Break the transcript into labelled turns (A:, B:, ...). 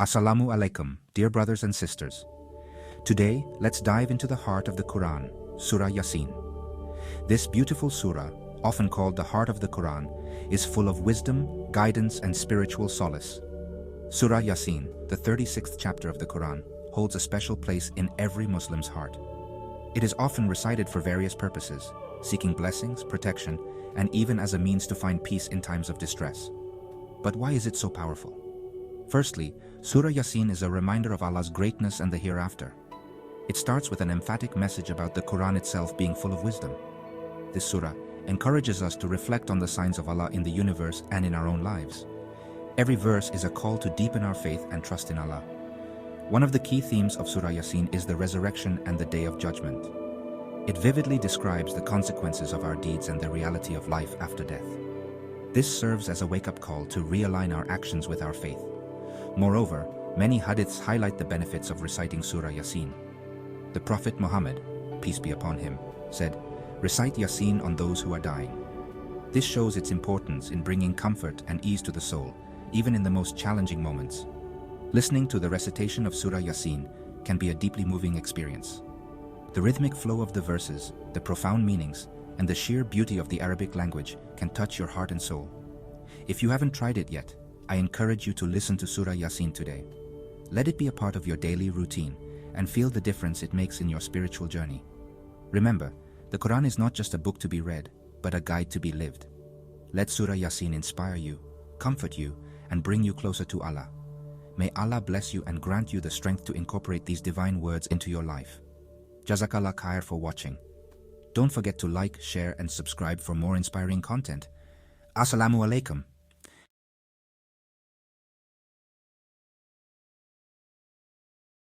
A: Assalamu alaikum, dear brothers and sisters. Today, let's dive into the heart of the Quran, Surah Yaseen. This beautiful surah, often called the heart of the Quran, is full of wisdom, guidance, and spiritual solace. Surah Yaseen, the 36th chapter of the Quran, holds a special place in every Muslim's heart. It is often recited for various purposes, seeking blessings, protection, and even as a means to find peace in times of distress. But why is it so powerful? Firstly, Surah Yaseen is a reminder of Allah's greatness and the hereafter. It starts with an emphatic message about the Quran itself being full of wisdom. This surah encourages us to reflect on the signs of Allah in the universe and in our own lives. Every verse is a call to deepen our faith and trust in Allah. One of the key themes of Surah Yaseen is the resurrection and the Day of Judgment. It vividly describes the consequences of our deeds and the reality of life after death. This serves as a wake-up call to realign our actions with our faith. Moreover, many hadiths highlight the benefits of reciting Surah Yaseen. The Prophet Muhammad, peace be upon him, said, "Recite Yaseen on those who are dying." This shows its importance in bringing comfort and ease to the soul, even in the most challenging moments. Listening to the recitation of Surah Yaseen can be a deeply moving experience. The rhythmic flow of the verses, the profound meanings, and the sheer beauty of the Arabic language can touch your heart and soul. If you haven't tried it yet, I encourage you to listen to Surah Yaseen today. Let it be a part of your daily routine and feel the difference it makes in your spiritual journey. Remember, the Quran is not just a book to be read, but a guide to be lived. Let Surah Yaseen inspire you, comfort you, and bring you closer to Allah. May Allah bless you and grant you the strength to incorporate these divine words into your life. JazakAllah Khair for watching. Don't forget to like, share, and subscribe for more inspiring content. Assalamu alaikum.